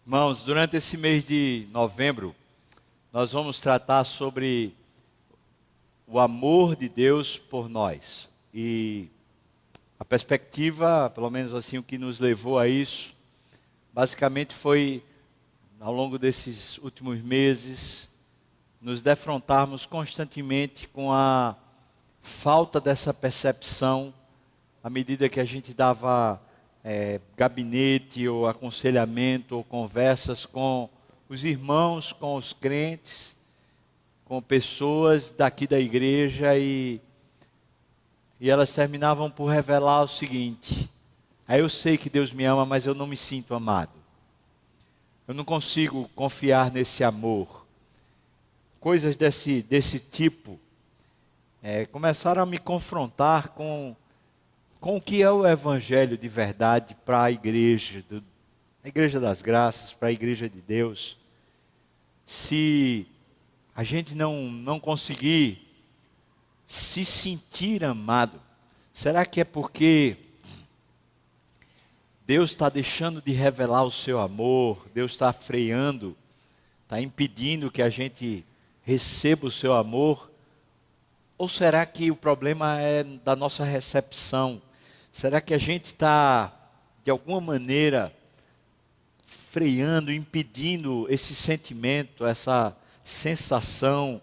Irmãos, durante esse mês de novembro, nós vamos tratar sobre o amor de Deus por nós. E a perspectiva, pelo menos assim, o que nos levou a isso, basicamente foi, ao longo desses últimos meses, nos defrontarmos constantemente com a falta dessa percepção, à medida que a gente dava gabinete ou aconselhamento ou conversas com os irmãos, com os crentes, com pessoas daqui da igreja e elas terminavam por revelar o seguinte: eu sei que Deus me ama, mas eu não me sinto amado. Eu não consigo confiar nesse amor. Coisas desse tipo começaram a me confrontar com o que é o evangelho de verdade para a igreja, a igreja das graças, para a igreja de Deus. Se a gente não conseguir se sentir amado, será que é porque Deus está deixando de revelar o seu amor, Deus está freando, está impedindo que a gente receba o seu amor? Ou será que o problema é da nossa recepção? Será que a gente está, de alguma maneira, freando, impedindo esse sentimento, essa sensação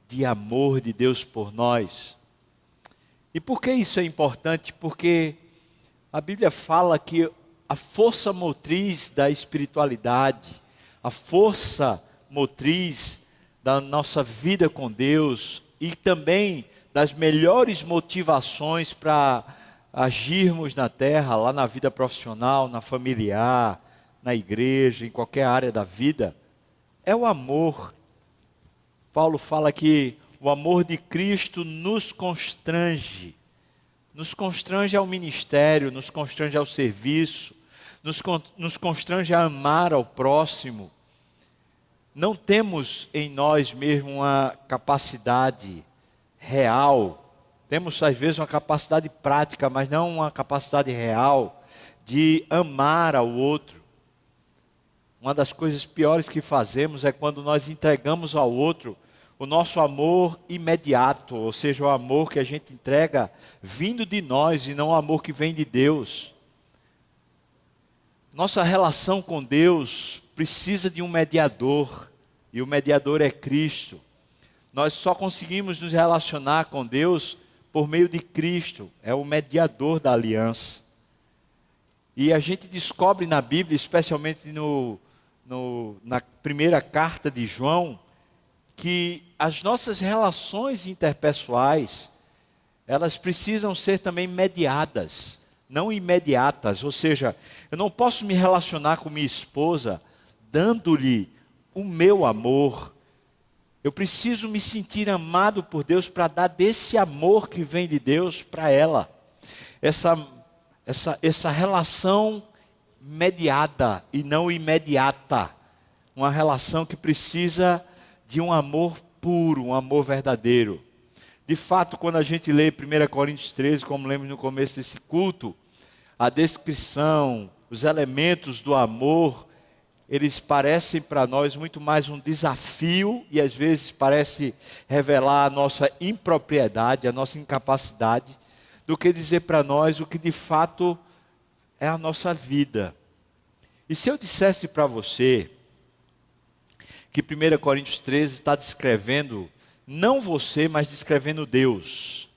de amor de Deus por nós? E por que isso é importante? Porque a Bíblia fala que a força motriz da espiritualidade, a força motriz da nossa vida com Deus e também das melhores motivações para agirmos na terra, lá na vida profissional, na familiar, na igreja, em qualquer área da vida, é o amor. Paulo fala que o amor de Cristo nos constrange ao ministério, nos constrange ao serviço, nos constrange a amar ao próximo. Não temos em nós mesmos uma capacidade real. Temos às vezes uma capacidade prática, mas não uma capacidade real de amar ao outro. Uma das coisas piores que fazemos é quando nós entregamos ao outro o nosso amor imediato, ou seja, o amor que a gente entrega vindo de nós e não o amor que vem de Deus. Nossa relação com Deus precisa de um mediador, e o mediador é Cristo. Nós só conseguimos nos relacionar com Deus por meio de Cristo, é o mediador da aliança. E a gente descobre na Bíblia, especialmente na primeira carta de João, que as nossas relações interpessoais, elas precisam ser também mediadas, não imediatas. Ou seja, eu não posso me relacionar com minha esposa dando-lhe o meu amor. Eu preciso me sentir amado por Deus para dar desse amor que vem de Deus para ela. Essa relação mediada e não imediata. Uma relação que precisa de um amor puro, um amor verdadeiro. De fato, quando a gente lê 1 Coríntios 13, como lemos no começo desse culto, a descrição, os elementos do amor, eles parecem para nós muito mais um desafio e às vezes parece revelar a nossa impropriedade, a nossa incapacidade, do que dizer para nós o que de fato é a nossa vida. E se eu dissesse para você que 1 Coríntios 13 está descrevendo, não você, mas descrevendo Deus.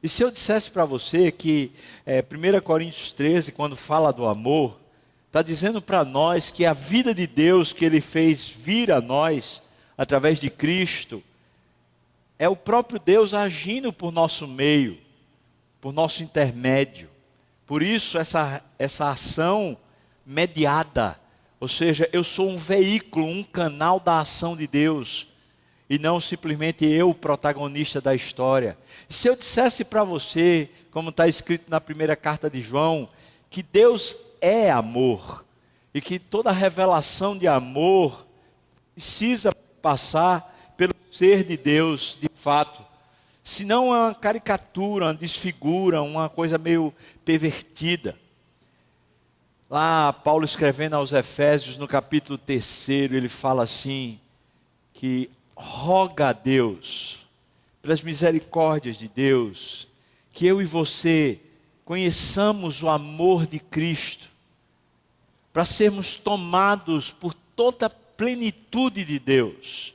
E se eu dissesse para você que 1 Coríntios 13, quando fala do amor, está dizendo para nós que a vida de Deus que Ele fez vir a nós, através de Cristo, é o próprio Deus agindo por nosso meio, por nosso intermédio. Por isso essa ação mediada, ou seja, eu sou um veículo, um canal da ação de Deus, e não simplesmente eu, protagonista da história. Se eu dissesse para você, como está escrito na primeira carta de João, que Deus é amor, e que toda revelação de amor precisa passar pelo ser de Deus de fato, senão é uma caricatura, uma desfigura, uma coisa meio pervertida. Lá, Paulo escrevendo aos Efésios, no capítulo 3, ele fala assim, que roga a Deus, pelas misericórdias de Deus, que eu e você conheçamos o amor de Cristo, para sermos tomados por toda a plenitude de Deus,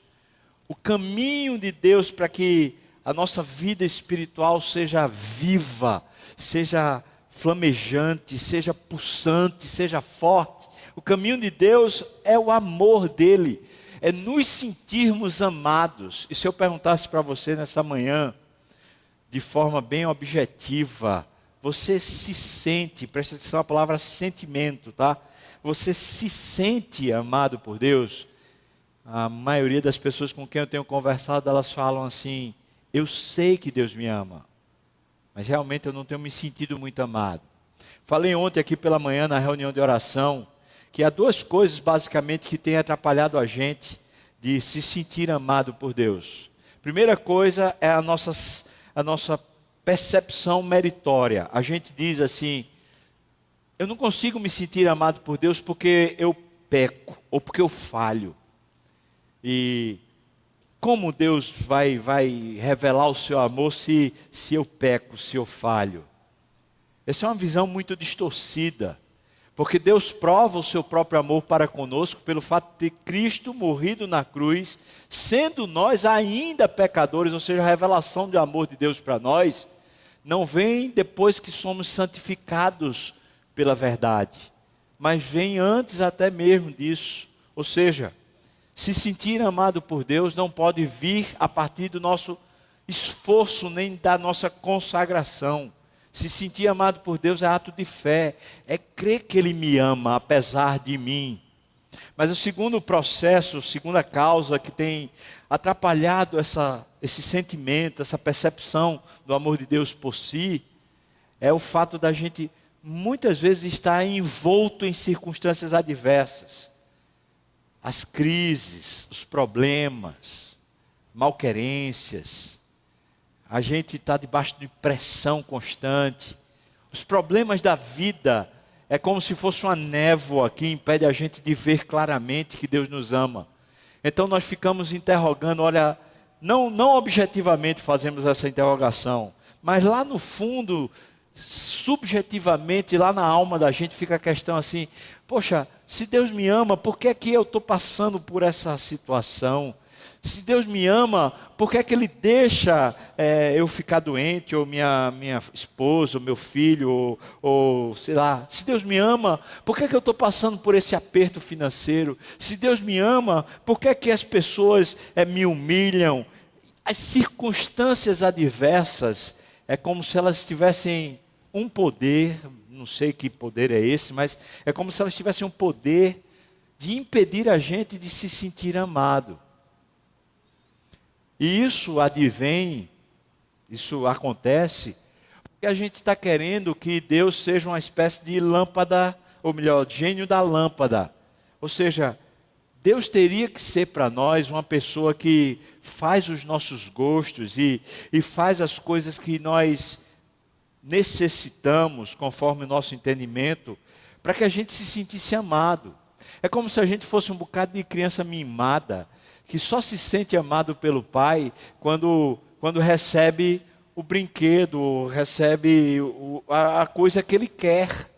o caminho de Deus para que a nossa vida espiritual seja viva, seja flamejante, seja pulsante, seja forte. O caminho de Deus é o amor dele, é nos sentirmos amados. E se eu perguntasse para você nessa manhã, de forma bem objetiva, você se sente, presta atenção na palavra sentimento, tá? Você se sente amado por Deus? A maioria das pessoas com quem eu tenho conversado, elas falam assim, eu sei que Deus me ama, mas realmente eu não tenho me sentido muito amado. Falei ontem aqui pela manhã na reunião de oração, que há duas coisas basicamente que têm atrapalhado a gente de se sentir amado por Deus. Primeira coisa é a nossa percepção meritória. A gente diz assim, eu não consigo me sentir amado por Deus porque eu peco, ou porque eu falho. E como Deus vai revelar o seu amor se eu peco, se eu falho? Essa é uma visão muito distorcida, porque Deus prova o seu próprio amor para conosco pelo fato de ter Cristo morrido na cruz, sendo nós ainda pecadores, ou seja, a revelação de amor de Deus para nós, não vem depois que somos santificados pela verdade, mas vem antes até mesmo disso, ou seja, se sentir amado por Deus não pode vir a partir do nosso esforço, nem da nossa consagração. Se sentir amado por Deus é ato de fé, é crer que Ele me ama, apesar de mim. Mas o segundo processo, a segunda causa que tem atrapalhado esse sentimento, essa percepção do amor de Deus por si, é o fato da gente muitas vezes estar envolto em circunstâncias adversas. As crises, os problemas, malquerências, a gente está debaixo de pressão constante. Os problemas da vida é como se fosse uma névoa que impede a gente de ver claramente que Deus nos ama. Então nós ficamos interrogando, olha, não objetivamente fazemos essa interrogação, mas lá no fundo, subjetivamente, lá na alma da gente fica a questão assim, poxa, se Deus me ama, por que é que eu estou passando por essa situação? Se Deus me ama, por que é que Ele deixa eu ficar doente, ou minha esposa, ou meu filho, ou sei lá. Se Deus me ama, por que é que eu estou passando por esse aperto financeiro? Se Deus me ama, por que é que as pessoas me humilham? As circunstâncias adversas, é como se elas tivessem um poder, não sei que poder é esse, mas é como se elas tivessem um poder de impedir a gente de se sentir amado. E isso advém, isso acontece, porque a gente está querendo que Deus seja uma espécie de lâmpada, ou melhor, gênio da lâmpada. Ou seja, Deus teria que ser para nós uma pessoa que faz os nossos gostos e faz as coisas que nós necessitamos, conforme o nosso entendimento, para que a gente se sentisse amado. É como se a gente fosse um bocado de criança mimada, que só se sente amado pelo pai quando recebe o brinquedo, recebe a coisa que ele quer.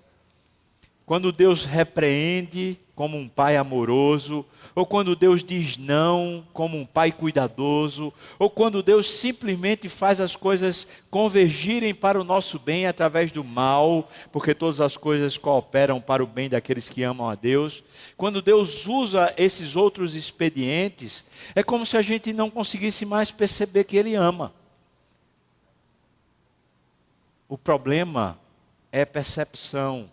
Quando Deus repreende, como um pai amoroso, ou quando Deus diz não, como um pai cuidadoso, ou quando Deus simplesmente faz as coisas convergirem para o nosso bem através do mal, porque todas as coisas cooperam para o bem daqueles que amam a Deus. Quando Deus usa esses outros expedientes, é como se a gente não conseguisse mais perceber que Ele ama. O problema é percepção.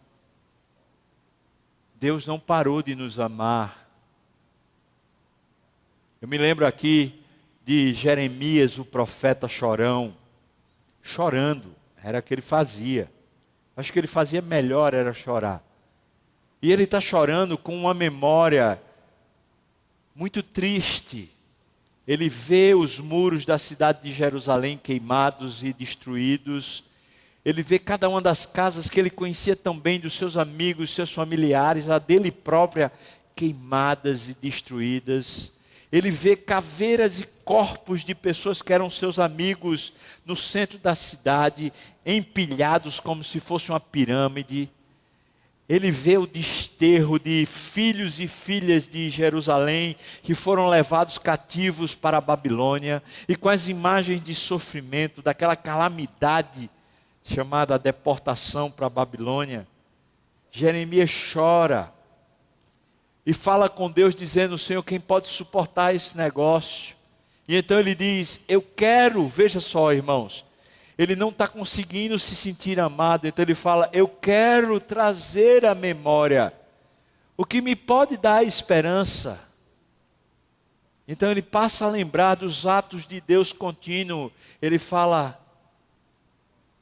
Deus não parou de nos amar. Eu me lembro aqui de Jeremias, o profeta chorão, chorando, era o que ele fazia. Acho que ele fazia melhor era chorar. E ele está chorando com uma memória muito triste. Ele vê os muros da cidade de Jerusalém queimados e destruídos. Ele vê cada uma das casas que ele conhecia tão bem, dos seus amigos, seus familiares, a dele própria, queimadas e destruídas. Ele vê caveiras e corpos de pessoas que eram seus amigos no centro da cidade, empilhados como se fosse uma pirâmide. Ele vê o desterro de filhos e filhas de Jerusalém que foram levados cativos para a Babilônia, e com as imagens de sofrimento, daquela calamidade chamada deportação para a Babilônia, Jeremias chora e fala com Deus dizendo: Senhor, quem pode suportar esse negócio? E então ele diz: eu quero, veja só, irmãos, ele não está conseguindo se sentir amado, então ele fala: eu quero trazer à memória o que me pode dar esperança. Então ele passa a lembrar dos atos de Deus contínuo. Ele fala: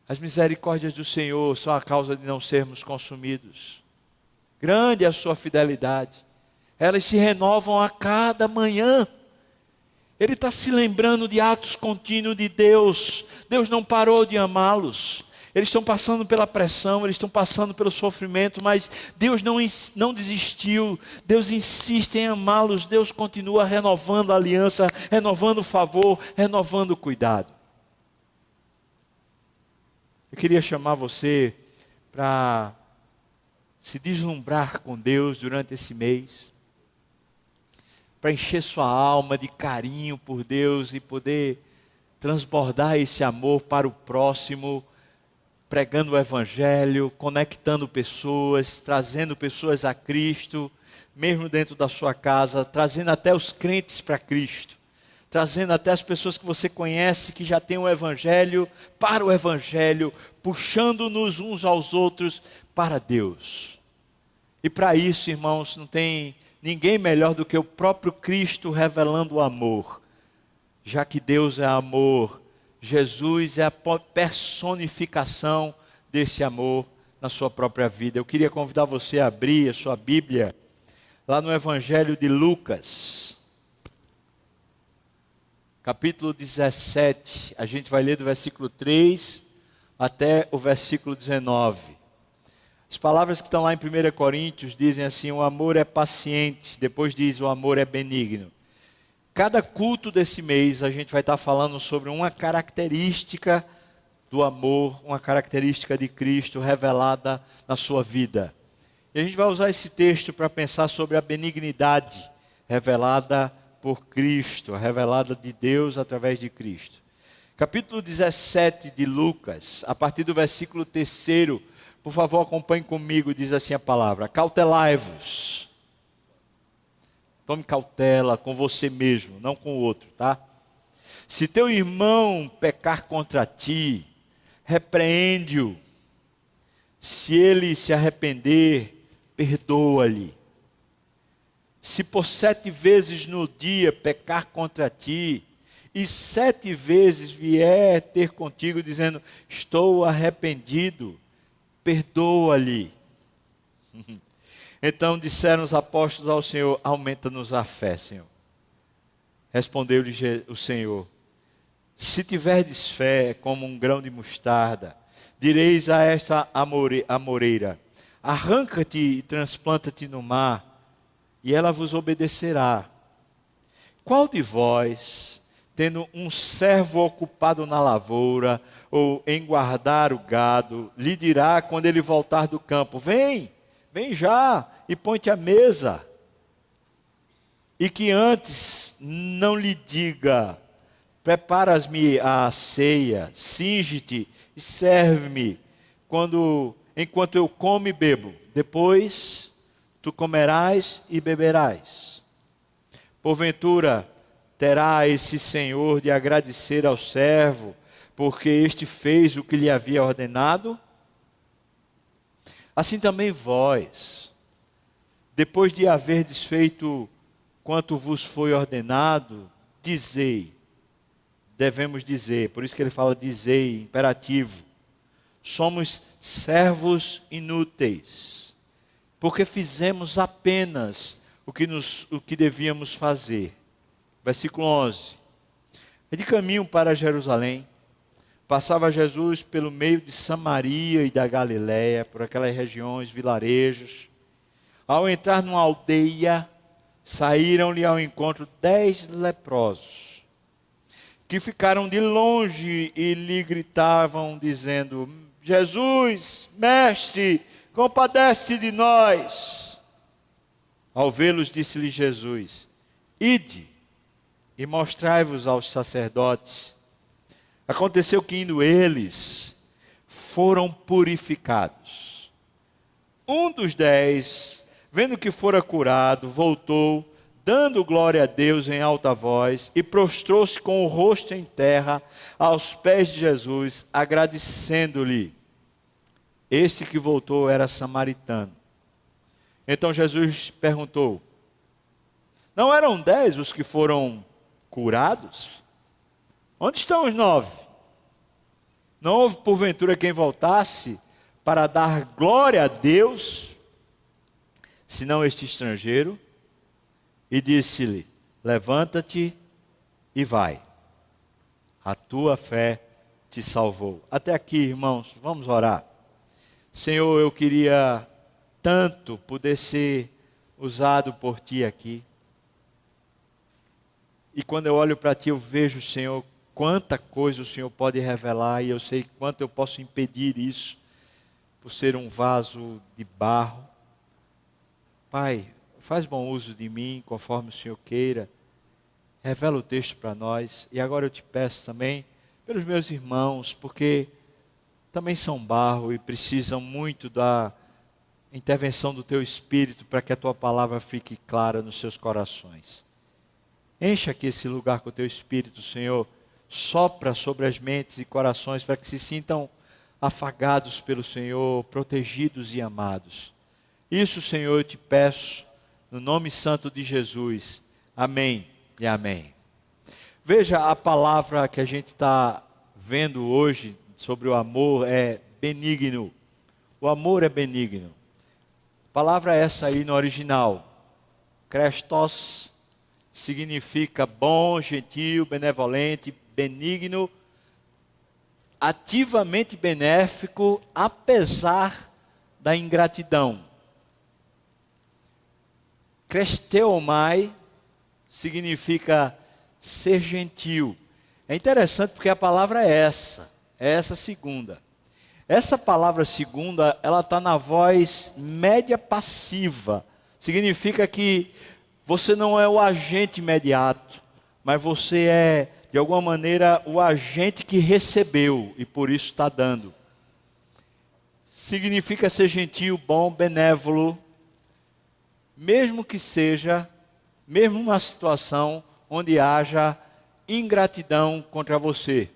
as misericórdias do Senhor são a causa de não sermos consumidos. Grande é a sua fidelidade. Elas se renovam a cada manhã. Ele está se lembrando de atos contínuos de Deus. Deus não parou de amá-los. Eles estão passando pela pressão, eles estão passando pelo sofrimento, mas Deus não desistiu. Deus insiste em amá-los. Deus continua renovando a aliança, renovando o favor, renovando o cuidado. Eu queria chamar você para se deslumbrar com Deus durante esse mês, para encher sua alma de carinho por Deus e poder transbordar esse amor para o próximo, pregando o Evangelho, conectando pessoas, trazendo pessoas a Cristo, mesmo dentro da sua casa, trazendo até os crentes para Cristo, trazendo até as pessoas que você conhece, que já têm o Evangelho, para o Evangelho, puxando-nos uns aos outros para Deus. E para isso, irmãos, não tem ninguém melhor do que o próprio Cristo revelando o amor. Já que Deus é amor, Jesus é a personificação desse amor na sua própria vida. Eu queria convidar você a abrir a sua Bíblia lá no Evangelho de Lucas, capítulo 17. A gente vai ler do versículo 3 até o versículo 19. As palavras que estão lá em 1 Coríntios dizem assim: o amor é paciente. Depois diz: o amor é benigno. Cada culto desse mês a gente vai estar falando sobre uma característica do amor, uma característica de Cristo revelada na sua vida. E a gente vai usar esse texto para pensar sobre a benignidade revelada por Cristo, revelada de Deus através de Cristo. Capítulo 17 de Lucas, a partir do versículo 3, por favor acompanhe comigo, diz assim a palavra: cautelai-vos. Tome cautela com você mesmo, não com o outro, tá? Se teu irmão pecar contra ti, repreende-o. Se ele se arrepender, perdoa-lhe. Se por 7 vezes no dia pecar contra ti, e 7 vezes vier ter contigo dizendo: estou arrependido, perdoa-lhe. Então disseram os apóstolos ao Senhor: aumenta-nos a fé, Senhor. Respondeu-lhe o Senhor: se tiverdes fé como um grão de mostarda, direis a esta amoreira: arranca-te e transplanta-te no mar, e ela vos obedecerá. Qual de vós, tendo um servo ocupado na lavoura, ou em guardar o gado, lhe dirá quando ele voltar do campo: vem já e põe-te à mesa? E que antes não lhe diga: preparas-me a ceia, cinge-te e serve-me, enquanto eu como e bebo, depois tu comerás e beberás. Porventura terá esse senhor de agradecer ao servo, porque este fez o que lhe havia ordenado? Assim também vós, depois de haver desfeito quanto vos foi ordenado, dizei. Devemos dizer, por isso que ele fala dizei, imperativo: somos servos inúteis, porque fizemos apenas o que devíamos fazer. Versículo 11: de caminho para Jerusalém, Passava Jesus pelo meio de Samaria e da Galiléia, por aquelas regiões, vilarejos. Ao entrar numa aldeia, saíram-lhe ao encontro 10 leprosos, que ficaram de longe e lhe gritavam, dizendo: Jesus, mestre, compadece de nós. Ao vê-los, disse-lhe Jesus: Ide e mostrai-vos aos sacerdotes. Aconteceu que, indo eles, foram purificados. Um dos 10, vendo que fora curado, voltou, dando glória a Deus em alta voz, e prostrou-se com o rosto em terra aos pés de Jesus, agradecendo-lhe. Este que voltou era samaritano. Então Jesus perguntou: não eram 10 os que foram curados? Onde estão os 9? Não houve porventura quem voltasse para dar glória a Deus, senão este estrangeiro? E disse-lhe: levanta-te e vai, a tua fé te salvou. Até aqui, irmãos, vamos orar. Senhor, eu queria tanto poder ser usado por Ti aqui. E quando eu olho para Ti, eu vejo, Senhor, quanta coisa o Senhor pode revelar, e eu sei quanto eu posso impedir isso, por ser um vaso de barro. Pai, faz bom uso de mim, conforme o Senhor queira. Revela o texto para nós. E agora eu te peço também pelos meus irmãos, porque também são barro e precisam muito da intervenção do Teu Espírito para que a Tua palavra fique clara nos seus corações. Encha aqui esse lugar com o Teu Espírito, Senhor. Sopra sobre as mentes e corações para que se sintam afagados pelo Senhor, protegidos e amados. Isso, Senhor, eu te peço, no nome santo de Jesus. Amém e amém. Veja, a palavra que a gente está vendo hoje sobre o amor é benigno. O amor é benigno. A palavra é essa aí no original. Christos significa bom, gentil, benevolente, benigno, ativamente benéfico, apesar da ingratidão. Kresteomai significa ser gentil. É interessante porque a palavra é essa segunda. Essa palavra segunda, ela está na voz média passiva. Significa que você não é o agente imediato, mas você é, de alguma maneira, o agente que recebeu e por isso está dando. Significa ser gentil, bom, benévolo, mesmo que seja, mesmo numa situação onde haja ingratidão contra você.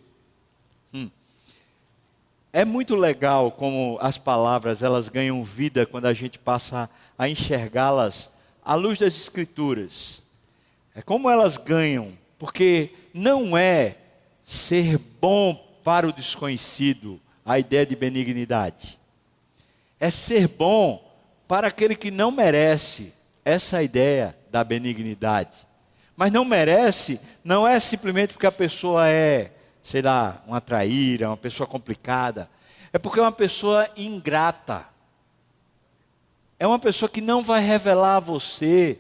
É muito legal como as palavras, elas ganham vida quando a gente passa a enxergá-las à luz das Escrituras. É como elas ganham, porque não é ser bom para o desconhecido a ideia de benignidade. É ser bom para aquele que não merece essa ideia da benignidade. Mas não merece, não é simplesmente porque a pessoa é, sei lá, uma traíra, uma pessoa complicada. É porque é uma pessoa ingrata. É uma pessoa que não vai revelar a você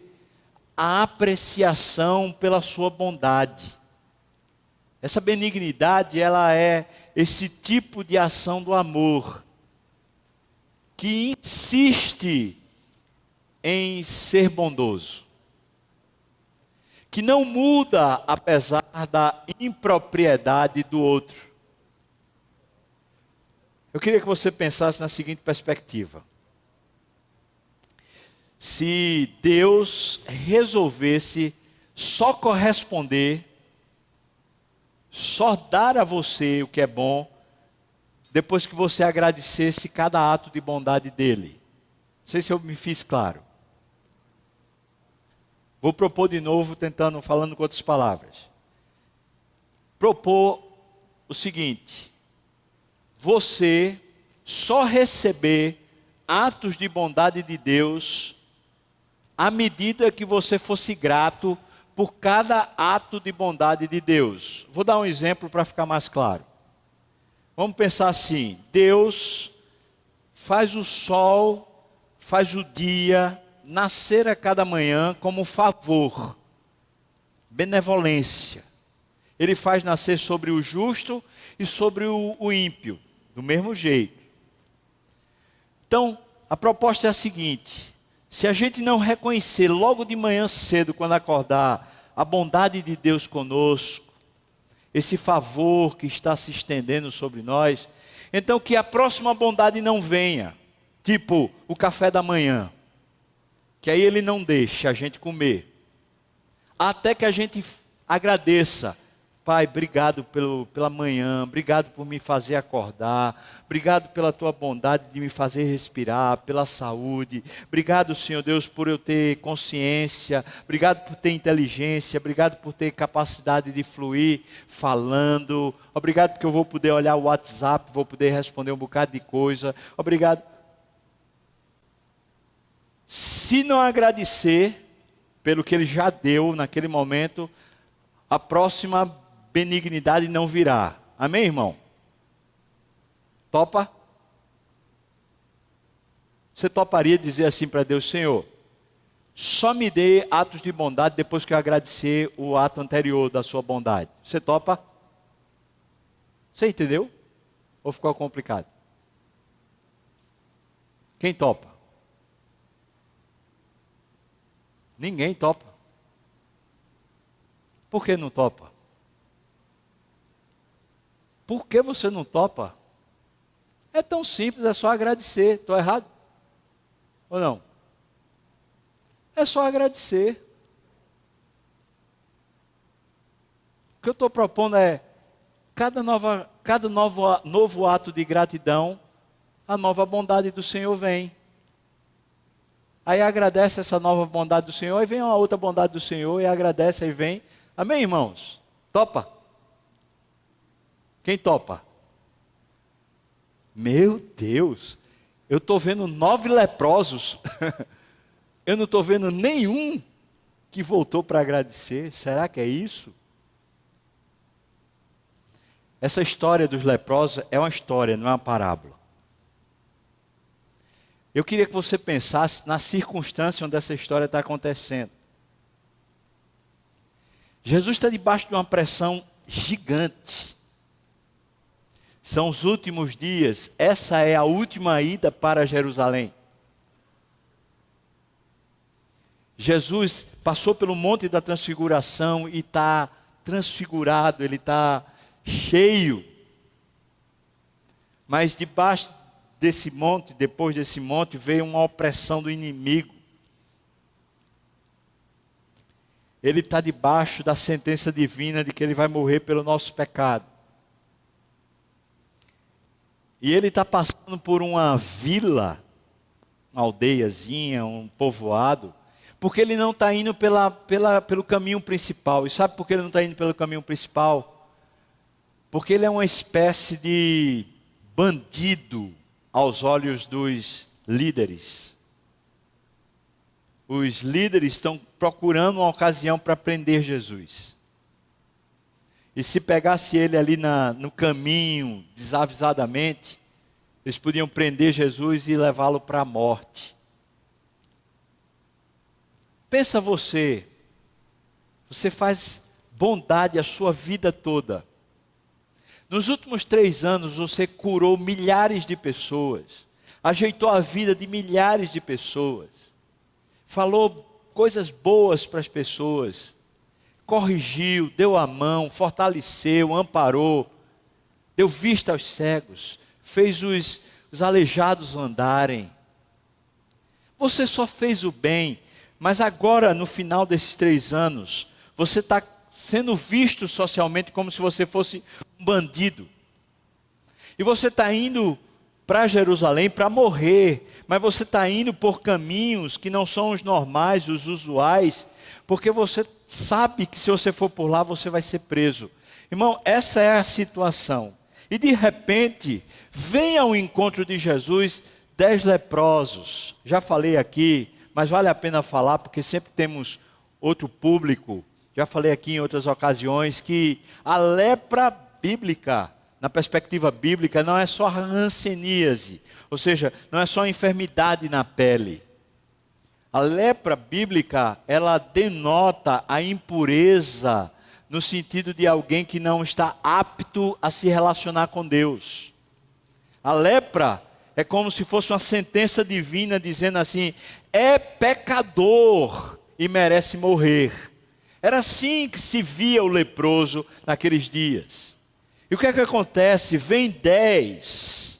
a apreciação pela sua bondade. Essa benignidade, ela é esse tipo de ação do amor que insiste em ser bondoso, que não muda apesar da impropriedade do outro. Eu queria que você pensasse na seguinte perspectiva: se Deus resolvesse só corresponder, só dar a você o que é bom, depois que você agradecesse cada ato de bondade dele. Não sei se eu me fiz claro. Vou propor de novo, falando com outras palavras. Propor o seguinte: você só receber atos de bondade de Deus à medida que você fosse grato por cada ato de bondade de Deus. Vou dar um exemplo para ficar mais claro. Vamos pensar assim: Deus faz o sol, faz o dia nascer a cada manhã como um favor, benevolência. Ele faz nascer sobre o justo e sobre o ímpio, do mesmo jeito. Então, a proposta é a seguinte: se a gente não reconhecer logo de manhã cedo, quando acordar, a bondade de Deus conosco, esse favor que está se estendendo sobre nós, então que a próxima bondade não venha, tipo o café da manhã, que aí ele não deixa a gente comer, até que a gente agradeça. Pai, obrigado pela manhã, obrigado por me fazer acordar, obrigado pela tua bondade de me fazer respirar, pela saúde, obrigado, Senhor Deus, por eu ter consciência, obrigado por ter inteligência, obrigado por ter capacidade de fluir falando, obrigado porque eu vou poder olhar o WhatsApp, vou poder responder um bocado de coisa, obrigado. Se não agradecer pelo que Ele já deu naquele momento, a próxima benignidade não virá. Amém, irmão? Topa? Você toparia dizer assim para Deus: Senhor, só me dê atos de bondade depois que eu agradecer o ato anterior da sua bondade? Você topa? Você entendeu? Ou ficou complicado? Quem topa? Ninguém topa. Por que não topa? Por que você não topa? É tão simples, é só agradecer. Estou errado? Ou não? É só agradecer. O que eu estou propondo é, cada novo ato de gratidão, a nova bondade do Senhor vem. Aí agradece essa nova bondade do Senhor, aí vem uma outra bondade do Senhor, e agradece, aí vem. Amém, irmãos? Topa? Quem topa? Meu Deus, eu estou vendo 9 leprosos, eu não estou vendo nenhum que voltou para agradecer. Será que é isso? Essa história dos leprosos é uma história, não é uma parábola. Eu queria que você pensasse na circunstância onde essa história está acontecendo. Jesus está debaixo de uma pressão gigante. São os últimos dias, essa é a última ida para Jerusalém. Jesus passou pelo Monte da Transfiguração e está transfigurado, ele está cheio. Mas debaixo desse monte, depois desse monte, veio uma opressão do inimigo. Ele está debaixo da sentença divina de que ele vai morrer pelo nosso pecado. E ele está passando por uma vila, uma aldeiazinha, um povoado, porque ele não está indo pelo caminho principal. E sabe por que ele não está indo pelo caminho principal? Porque ele é uma espécie de bandido aos olhos dos líderes. Os líderes estão procurando uma ocasião para prender Jesus. E se pegasse ele ali no caminho, desavisadamente, eles podiam prender Jesus e levá-lo para a morte. Pensa você faz bondade a sua vida toda. Nos últimos 3 anos você curou milhares de pessoas, ajeitou a vida de milhares de pessoas, falou coisas boas para as pessoas, corrigiu, deu a mão, fortaleceu, amparou, deu vista aos cegos, fez os aleijados andarem. Você só fez o bem, mas agora no final desses 3 anos, você está sendo visto socialmente como se você fosse um bandido. E você está indo para Jerusalém para morrer, mas você está indo por caminhos que não são os normais, os usuais, porque você sabe que se você for por lá, você vai ser preso. Irmão, essa é a situação. E de repente, vem ao encontro de Jesus 10 leprosos. Já falei aqui, mas vale a pena falar, porque sempre temos outro público. Já falei aqui em outras ocasiões que a lepra bíblica na perspectiva bíblica, não é só a hanseníase, ou seja, não é só a enfermidade na pele. A lepra bíblica, ela denota a impureza no sentido de alguém que não está apto a se relacionar com Deus. A lepra é como se fosse uma sentença divina dizendo assim: é pecador e merece morrer. Era assim que se via o leproso naqueles dias. E o que é que acontece? Vem 10.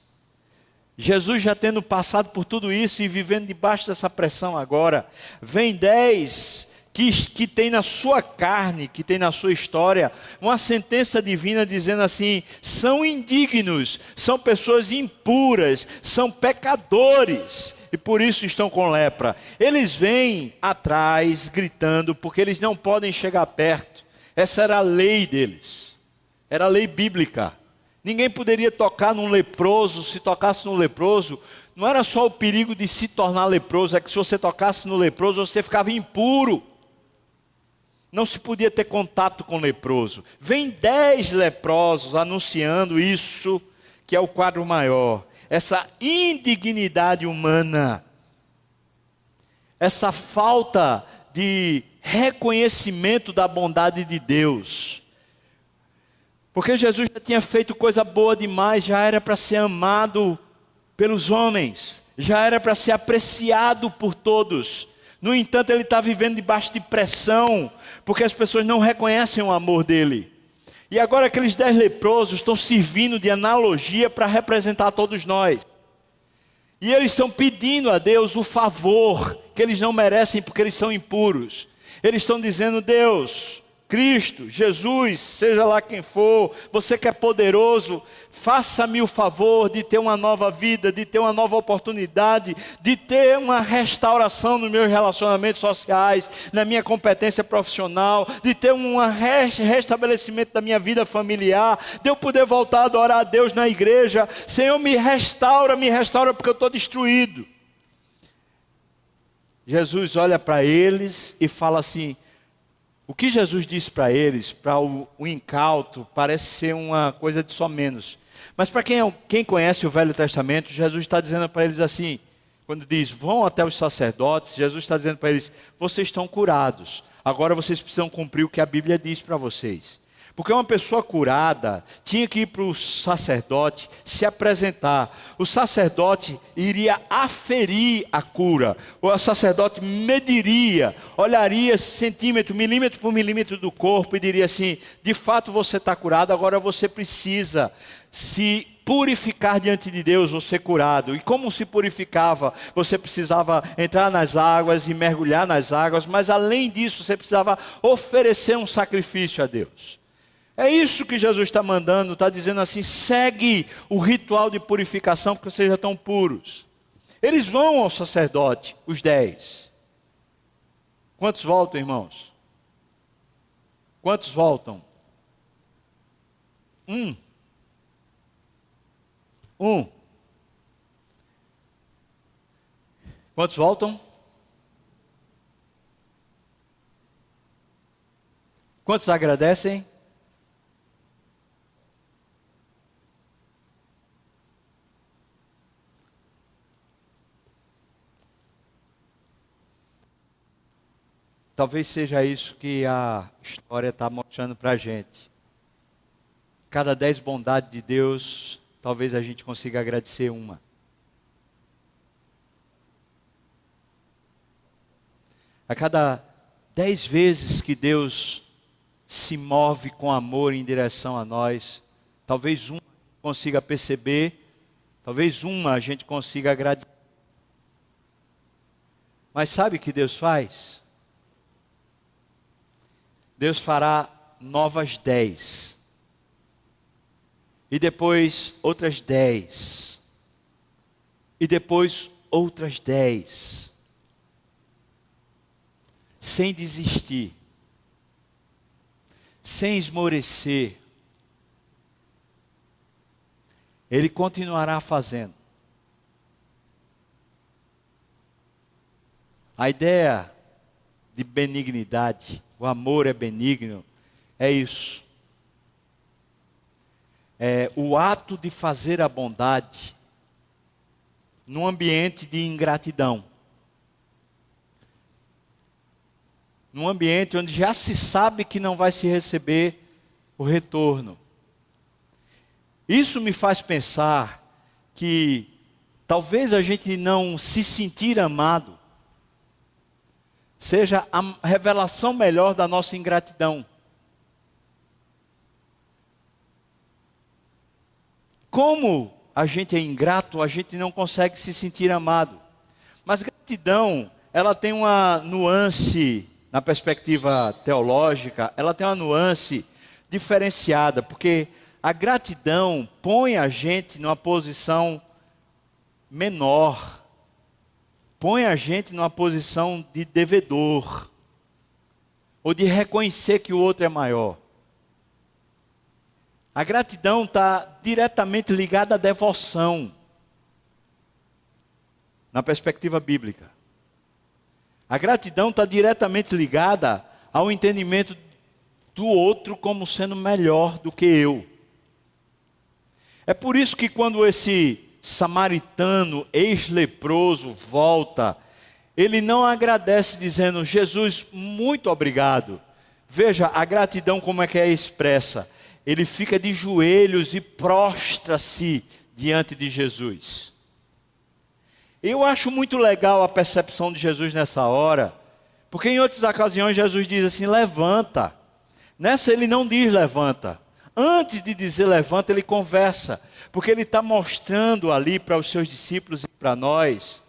Jesus já tendo passado por tudo isso e vivendo debaixo dessa pressão agora. Vem 10 que tem na sua carne, que tem na sua história, uma sentença divina dizendo assim: são indignos, são pessoas impuras, são pecadores. E por isso estão com lepra. Eles vêm atrás gritando porque eles não podem chegar perto. Essa era a lei deles. Era a lei bíblica. Ninguém poderia tocar num leproso. Se tocasse num leproso, não era só o perigo de se tornar leproso, é que se você tocasse no leproso, você ficava impuro. Não se podia ter contato com leproso. Vem 10 leprosos anunciando isso, que é o quadro maior. Essa indignidade humana, essa falta de reconhecimento da bondade de Deus. Porque Jesus já tinha feito coisa boa demais, já era para ser amado pelos homens, já era para ser apreciado por todos. No entanto, ele está vivendo debaixo de pressão, porque as pessoas não reconhecem o amor dele. E agora aqueles 10 leprosos estão servindo de analogia para representar todos nós. E eles estão pedindo a Deus o favor que eles não merecem porque eles são impuros. Eles estão dizendo: Deus, Cristo, Jesus, seja lá quem for, você que é poderoso, faça-me o favor de ter uma nova vida, de ter uma nova oportunidade, de ter uma restauração nos meus relacionamentos sociais, na minha competência profissional, de ter um restabelecimento da minha vida familiar, de eu poder voltar a adorar a Deus na igreja. Senhor, me restaura porque eu estou destruído. Jesus olha para eles e fala assim: o que Jesus disse para eles, para o incauto, parece ser uma coisa de só menos. Mas para quem conhece o Velho Testamento, Jesus está dizendo para eles assim, quando diz, vão até os sacerdotes, Jesus está dizendo para eles: vocês estão curados, agora vocês precisam cumprir o que a Bíblia diz para vocês. Porque uma pessoa curada tinha que ir para o sacerdote se apresentar. O sacerdote iria aferir a cura. O sacerdote mediria, olharia centímetro, milímetro por milímetro do corpo e diria assim: de fato você está curado, agora você precisa se purificar diante de Deus, você curado. E como se purificava? Você precisava entrar nas águas e mergulhar nas águas, mas além disso você precisava oferecer um sacrifício a Deus. É isso que Jesus está mandando, está dizendo assim: segue o ritual de purificação porque vocês já estão puros. Eles vão ao sacerdote, os 10. Quantos voltam, irmãos? Quantos voltam? Um. Quantos voltam? Quantos agradecem? Talvez seja isso que a história está mostrando para a gente. Cada 10 bondades de Deus, talvez a gente consiga agradecer uma. A cada 10 vezes que Deus se move com amor em direção a nós, talvez uma consiga perceber, talvez uma a gente consiga agradecer. Mas sabe o que Deus faz? Deus fará novas 10. E depois outras 10. E depois outras 10. Sem desistir. Sem esmorecer. Ele continuará fazendo. A ideia de benignidade, o amor é benigno, é isso. o ato de fazer a bondade num ambiente de ingratidão. Num ambiente onde já se sabe que não vai se receber o retorno. Isso me faz pensar que talvez a gente não se sentir amado seja a revelação melhor da nossa ingratidão. Como a gente é ingrato, a gente não consegue se sentir amado. Mas gratidão, ela tem uma nuance, na perspectiva teológica, ela tem uma nuance diferenciada, porque a gratidão põe a gente numa posição menor, põe a gente numa posição de devedor, ou de reconhecer que o outro é maior. A gratidão está diretamente ligada à devoção, na perspectiva bíblica. A gratidão está diretamente ligada ao entendimento do outro como sendo melhor do que eu. É por isso que quando esse samaritano ex-leproso volta, ele não agradece dizendo: Jesus, muito obrigado. Veja a gratidão como é que é expressa. Ele fica de joelhos e prostra-se diante de Jesus. Eu acho muito legal a percepção de Jesus nessa hora, porque em outras ocasiões Jesus diz assim: levanta. Nessa ele não diz levanta. Antes de dizer levanta, ele conversa, porque ele está mostrando ali para os seus discípulos e para nós,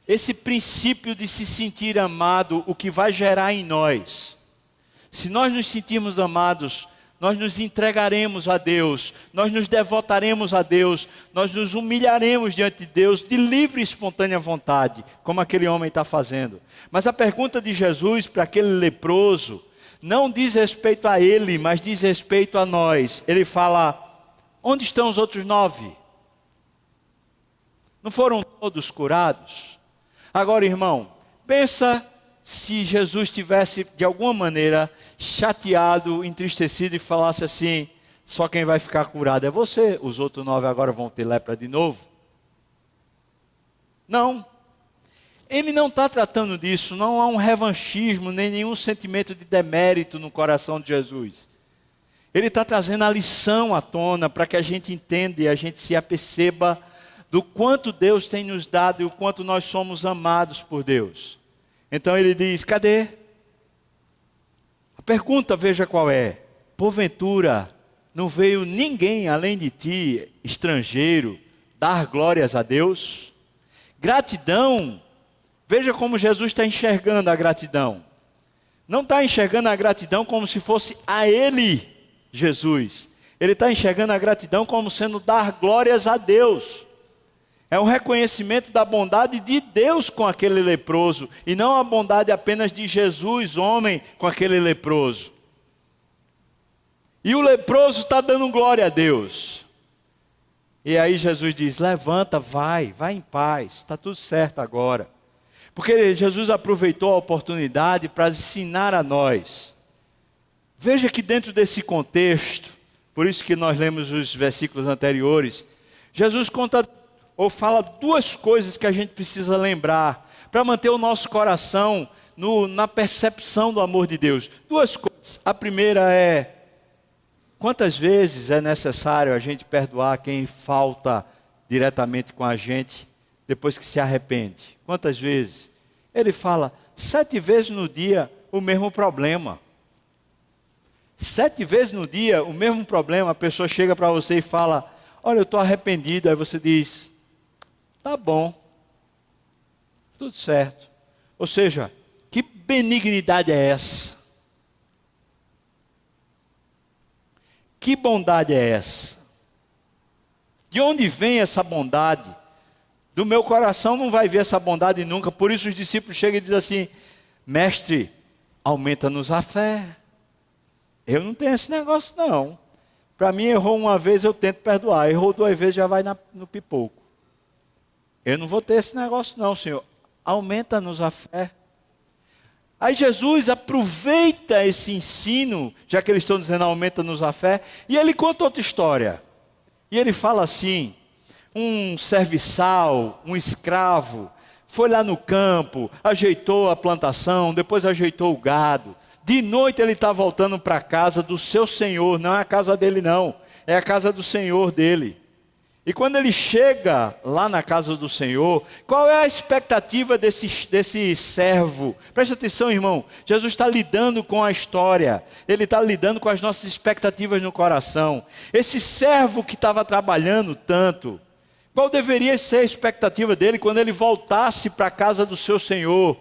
esse princípio de se sentir amado, o que vai gerar em nós. Se nós nos sentirmos amados, nós nos entregaremos a Deus, nós nos devotaremos a Deus, nós nos humilharemos diante de Deus de livre e espontânea vontade, como aquele homem está fazendo. Mas a pergunta de Jesus para aquele leproso não diz respeito a ele, mas diz respeito a nós. Ele fala: onde estão os outros 9? Não foram todos curados? Agora, irmão, pensa se Jesus tivesse de alguma maneira chateado, entristecido e falasse assim: só quem vai ficar curado é você, os outros 9 agora vão ter lepra de novo. Não, ele não está tratando disso, não há um revanchismo, nem nenhum sentimento de demérito no coração de Jesus. Ele está trazendo a lição à tona para que a gente entenda e a gente se aperceba do quanto Deus tem nos dado e o quanto nós somos amados por Deus. Então ele diz: cadê? A pergunta, veja qual é: porventura não veio ninguém além de ti, estrangeiro, dar glórias a Deus? Gratidão, veja como Jesus está enxergando a gratidão. Não está enxergando a gratidão como se fosse a Ele, Jesus. Ele está enxergando a gratidão como sendo dar glórias a Deus. É um reconhecimento da bondade de Deus com aquele leproso, e não a bondade apenas de Jesus, homem, com aquele leproso. E o leproso está dando glória a Deus. E aí Jesus diz: levanta, vai em paz, está tudo certo agora. Porque Jesus aproveitou a oportunidade para ensinar a nós. Veja que dentro desse contexto, por isso que nós lemos os versículos anteriores, Jesus conta ou fala duas coisas que a gente precisa lembrar, para manter o nosso coração na percepção do amor de Deus. Duas coisas. A primeira é: quantas vezes é necessário a gente perdoar quem falta diretamente com a gente, depois que se arrepende? Quantas vezes? Ele fala: 7 vezes no dia o mesmo problema. 7 vezes no dia o mesmo problema. A pessoa chega para você e fala: olha, eu estou arrependido. Aí você diz: tá bom, tudo certo. Ou seja, que benignidade é essa? Que bondade é essa? De onde vem essa bondade? Do meu coração não vai ver essa bondade nunca. Por isso os discípulos chegam e dizem assim: mestre, aumenta-nos a fé. Eu não tenho esse negócio não. Para mim, errou uma vez, eu tento perdoar. Errou 2 vezes, já vai no pipoco. Eu não vou ter esse negócio não, Senhor. Aumenta-nos a fé. Aí Jesus aproveita esse ensino, já que eles estão dizendo aumenta-nos a fé, e ele conta outra história. E ele fala assim: um serviçal, um escravo, foi lá no campo, ajeitou a plantação, depois ajeitou o gado. De noite ele está voltando para a casa do seu senhor, não é a casa dele não, é a casa do senhor dele. E quando ele chega lá na casa do Senhor, qual é a expectativa desse servo? Presta atenção, irmão, Jesus está lidando com a história, ele está lidando com as nossas expectativas no coração. Esse servo que estava trabalhando tanto, qual deveria ser a expectativa dele quando ele voltasse para a casa do seu Senhor?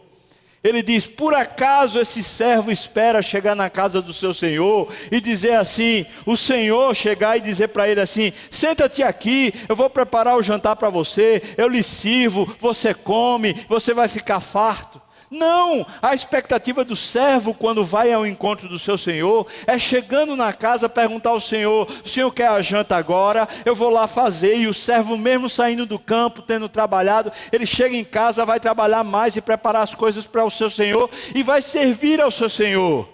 Ele diz: por acaso esse servo espera chegar na casa do seu senhor e dizer assim, o senhor chegar e dizer para ele assim: senta-te aqui, eu vou preparar o jantar para você, eu lhe sirvo, você come, você vai ficar farto. Não, a expectativa do servo quando vai ao encontro do seu senhor é chegando na casa perguntar ao senhor: o senhor quer a janta agora? Eu vou lá fazer. E o servo mesmo saindo do campo, tendo trabalhado, ele chega em casa, vai trabalhar mais e preparar as coisas para o seu senhor e vai servir ao seu senhor.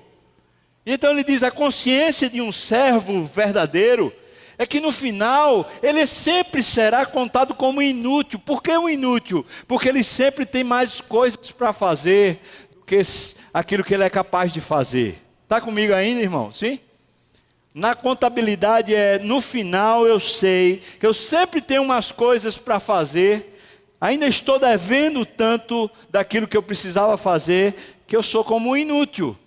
E então ele diz: a consciência de um servo verdadeiro é que no final ele sempre será contado como inútil. Por que um inútil? Porque ele sempre tem mais coisas para fazer do que aquilo que ele é capaz de fazer. Está comigo ainda, irmão? Sim? Na contabilidade no final eu sei que eu sempre tenho umas coisas para fazer, ainda estou devendo tanto daquilo que eu precisava fazer, que eu sou como um inútil.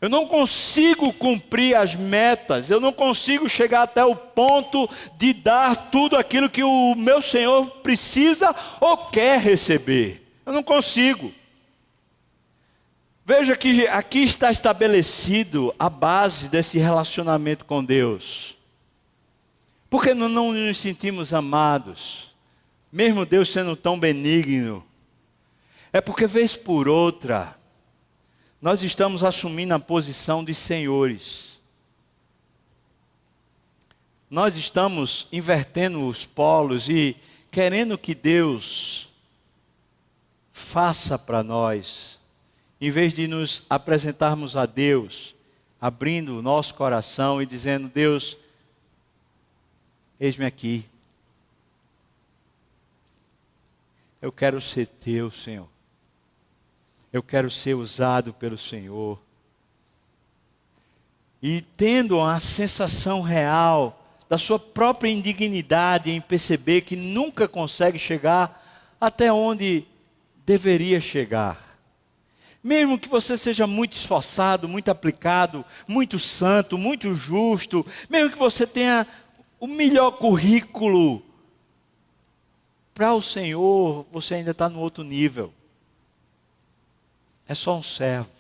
Eu não consigo cumprir as metas, eu não consigo chegar até o ponto de dar tudo aquilo que o meu Senhor precisa ou quer receber. Eu não consigo. Veja que aqui está estabelecido a base desse relacionamento com Deus. Porque não nos sentimos amados, mesmo Deus sendo tão benigno? É porque vez por outra nós estamos assumindo a posição de senhores. Nós estamos invertendo os polos e querendo que Deus faça para nós, em vez de nos apresentarmos a Deus, abrindo o nosso coração e dizendo: Deus, eis-me aqui. Eu quero ser teu, Senhor. Eu quero ser usado pelo Senhor. E tendo a sensação real da sua própria indignidade em perceber que nunca consegue chegar até onde deveria chegar. Mesmo que você seja muito esforçado, muito aplicado, muito santo, muito justo, mesmo que você tenha o melhor currículo, para o Senhor você ainda está no outro nível. É só um servo.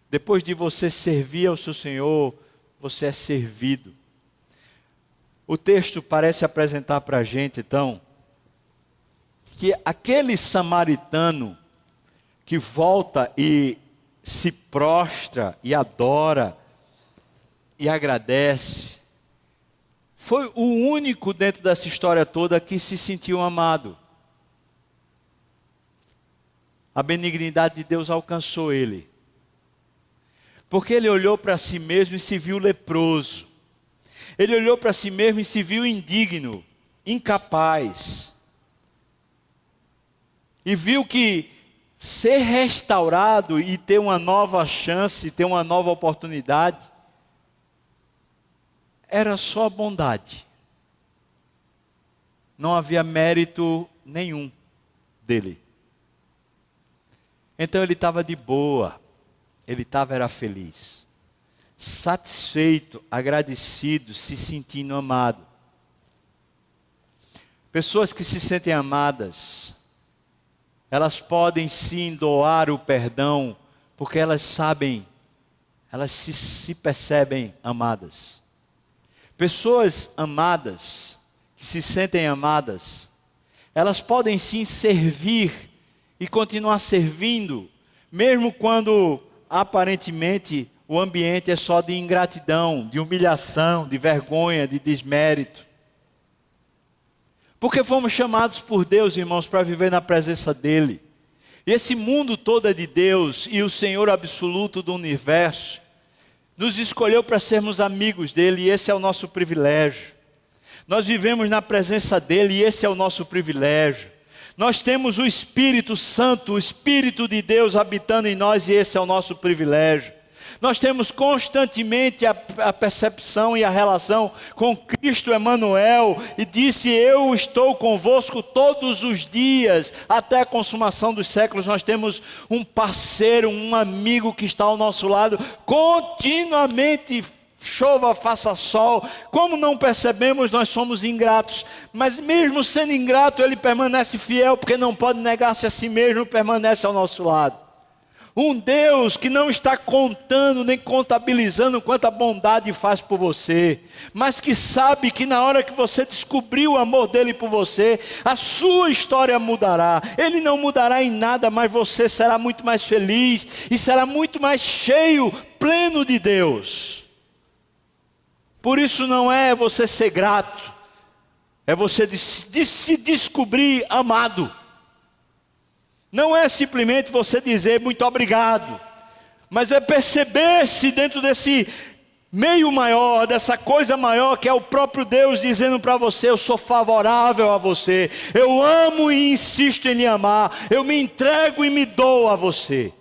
Depois de você servir ao seu Senhor, você é servido. O texto parece apresentar para a gente, então, que aquele samaritano que volta e se prostra e adora e agradece, foi o único dentro dessa história toda que se sentiu amado. A benignidade de Deus alcançou ele. Porque ele olhou para si mesmo e se viu leproso. Ele olhou para si mesmo e se viu indigno, incapaz. E viu que ser restaurado e ter uma nova chance, ter uma nova oportunidade, era só bondade. Não havia mérito nenhum dele. Então ele estava de boa, ele era feliz, satisfeito, agradecido, se sentindo amado. Pessoas que se sentem amadas, elas podem sim doar o perdão, porque elas sabem, elas se percebem amadas. Pessoas amadas, que se sentem amadas, elas podem sim servir e continuar servindo, mesmo quando aparentemente o ambiente é só de ingratidão, de humilhação, de vergonha, de desmérito. Porque fomos chamados por Deus, irmãos, para viver na presença dEle. E esse mundo todo é de Deus e o Senhor absoluto do universo nos escolheu para sermos amigos dele, e esse é o nosso privilégio. Nós vivemos na presença dele, e esse é o nosso privilégio. Nós temos o Espírito Santo, o Espírito de Deus habitando em nós, e esse é o nosso privilégio. Nós temos constantemente a percepção e a relação com Cristo Emanuel, e disse: eu estou convosco todos os dias, até a consumação dos séculos. Nós temos um parceiro, um amigo que está ao nosso lado, continuamente, chova, faça sol. Como não percebemos, nós somos ingratos, mas mesmo sendo ingrato, ele permanece fiel, porque não pode negar-se a si mesmo, permanece ao nosso lado. Um Deus que não está contando nem contabilizando quanta bondade faz por você, mas que sabe que na hora que você descobrir o amor dele por você, a sua história mudará. Ele não mudará em nada, mas você será muito mais feliz e será muito mais cheio, pleno de Deus. Por isso não é você ser grato, é você se descobrir amado. Não é simplesmente você dizer muito obrigado, mas é perceber-se dentro desse meio maior, dessa coisa maior que é o próprio Deus dizendo para você: eu sou favorável a você, eu amo e insisto em lhe amar, eu me entrego e me dou a você.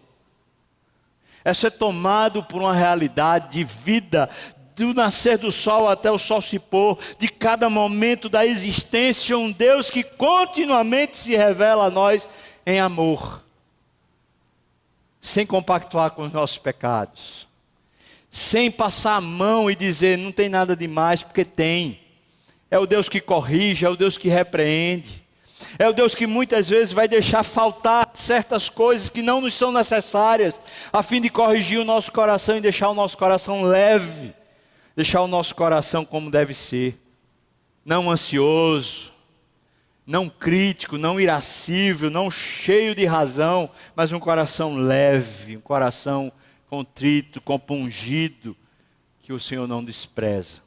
Isso é tomado por uma realidade de vida, do nascer do sol até o sol se pôr, de cada momento da existência, um Deus que continuamente se revela a nós em amor, sem compactuar com os nossos pecados, sem passar a mão e dizer não tem nada demais, porque tem. É o Deus que corrige, é o Deus que repreende, é o Deus que muitas vezes vai deixar faltar certas coisas que não nos são necessárias, a fim de corrigir o nosso coração e deixar o nosso coração leve, deixar o nosso coração como deve ser, não ansioso, não crítico, não irascível, não cheio de razão, mas um coração leve, um coração contrito, compungido, que o Senhor não despreza.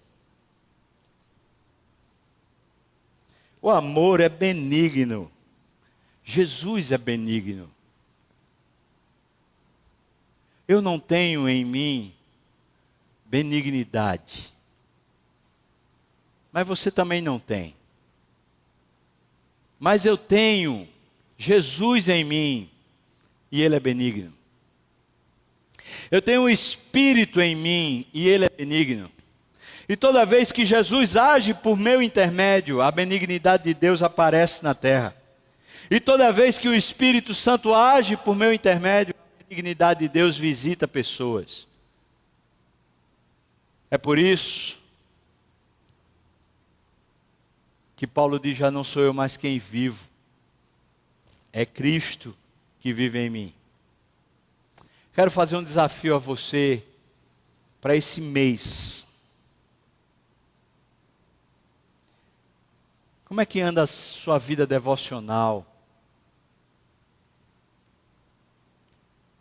O amor é benigno. Jesus é benigno. Eu não tenho em mim benignidade, mas você também não tem. Mas eu tenho Jesus em mim, e Ele é benigno. Eu tenho o Espírito em mim, e Ele é benigno. E toda vez que Jesus age por meu intermédio, a benignidade de Deus aparece na terra. E toda vez que o Espírito Santo age por meu intermédio, a benignidade de Deus visita pessoas. É por isso que Paulo diz: já não sou eu mais quem vivo, é Cristo que vive em mim. Quero fazer um desafio a você para esse mês. Como é que anda a sua vida devocional?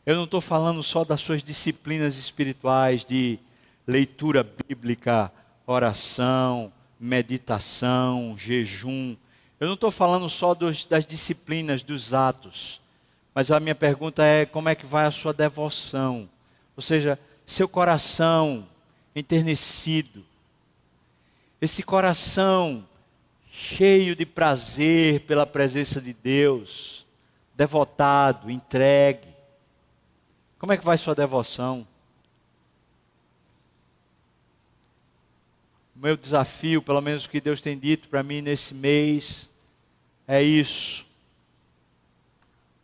Eu não estou falando só das suas disciplinas espirituais de leitura bíblica, oração, meditação, jejum. Eu não estou falando só das disciplinas, dos atos. Mas a minha pergunta é: como é que vai a sua devoção? Ou seja, seu coração enternecido. Esse coração cheio de prazer pela presença de Deus. Devotado, entregue. Como é que vai sua devoção? O meu desafio, pelo menos o que Deus tem dito para mim nesse mês, é isso.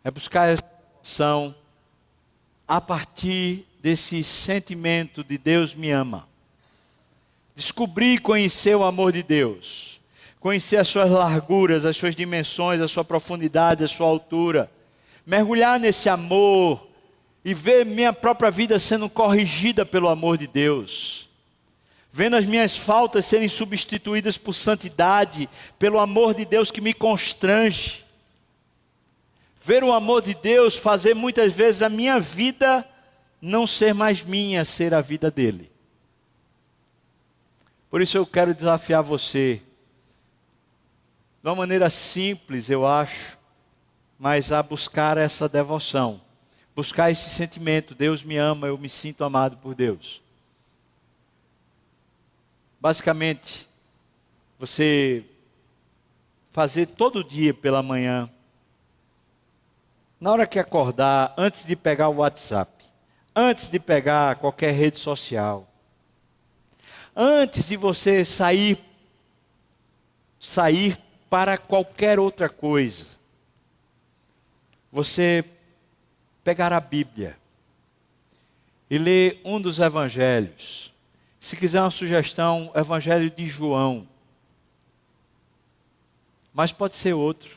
É buscar essa devoção a partir desse sentimento de Deus me ama. Descobrir e conhecer o amor de Deus. Conhecer as suas larguras, as suas dimensões, a sua profundidade, a sua altura. Mergulhar nesse amor e ver minha própria vida sendo corrigida pelo amor de Deus. Vendo as minhas faltas serem substituídas por santidade, pelo amor de Deus que me constrange. Ver o amor de Deus fazer muitas vezes a minha vida não ser mais minha, ser a vida dele. Por isso eu quero desafiar você, de uma maneira simples, eu acho, mas a buscar essa devoção, buscar esse sentimento: Deus me ama, eu me sinto amado por Deus. Basicamente, você fazer todo dia pela manhã, na hora que acordar, antes de pegar o WhatsApp, antes de pegar qualquer rede social, antes de você sair para qualquer outra coisa, você pegar a Bíblia e ler um dos evangelhos. Se quiser uma sugestão, Evangelho de João. Mas pode ser outro.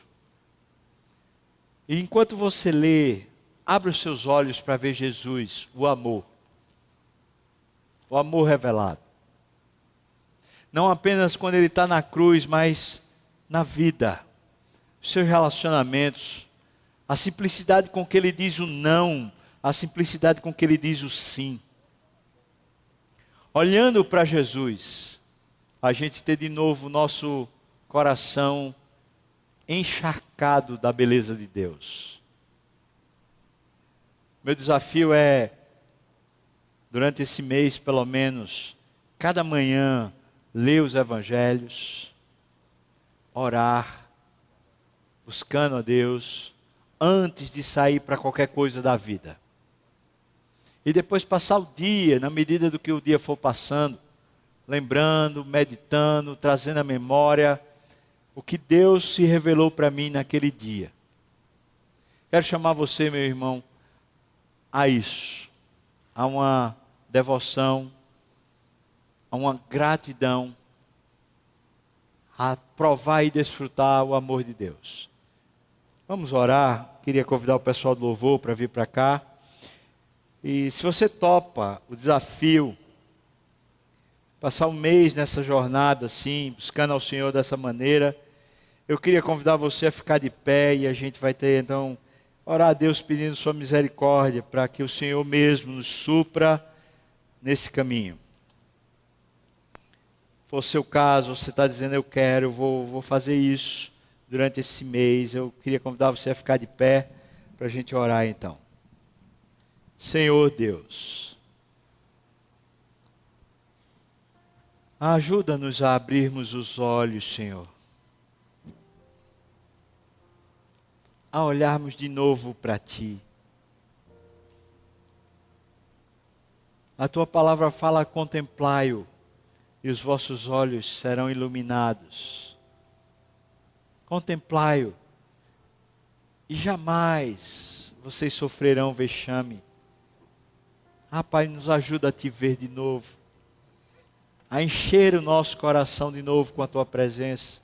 E enquanto você lê, abre os seus olhos para ver Jesus, o amor. O amor revelado. Não apenas quando ele está na cruz, mas na vida. Os seus relacionamentos. A simplicidade com que ele diz o não. A simplicidade com que ele diz o sim. Olhando para Jesus, a gente ter de novo o nosso coração encharcado da beleza de Deus. Meu desafio é, durante esse mês pelo menos, cada manhã, ler os evangelhos, orar, buscando a Deus, antes de sair para qualquer coisa da vida. E depois passar o dia, na medida do que o dia for passando, lembrando, meditando, trazendo à memória o que Deus se revelou para mim naquele dia. Quero chamar você, meu irmão, a isso, a uma devoção, a uma gratidão, a provar e desfrutar o amor de Deus. Vamos orar. Queria convidar o pessoal do louvor para vir para cá. E se você topa o desafio, passar um mês nessa jornada assim, buscando ao Senhor dessa maneira, eu queria convidar você a ficar de pé e a gente vai ter então, orar a Deus pedindo sua misericórdia para que o Senhor mesmo nos supra nesse caminho. Se for o seu caso, você está dizendo eu quero, eu vou fazer isso durante esse mês, eu queria convidar você a ficar de pé para a gente orar então. Senhor Deus, ajuda-nos a abrirmos os olhos, Senhor, a olharmos de novo para Ti. A Tua palavra fala, contemplai-o, e os vossos olhos serão iluminados. Contemplai-o, e jamais vocês sofrerão vexame. Ah, Pai, nos ajuda a Te ver de novo, a encher o nosso coração de novo com a Tua presença,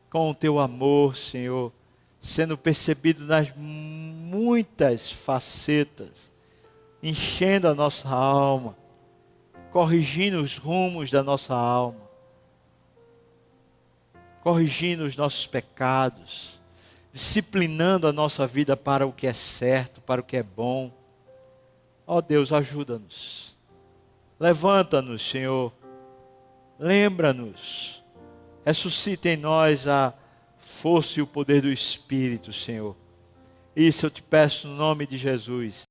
com o Teu amor, Senhor, sendo percebido nas muitas facetas, enchendo a nossa alma, corrigindo os rumos da nossa alma, corrigindo os nossos pecados, disciplinando a nossa vida para o que é certo, para o que é bom. Ó Deus, ajuda-nos. Levanta-nos, Senhor. Lembra-nos. Ressuscita em nós a força e o poder do Espírito, Senhor. Isso eu te peço no nome de Jesus.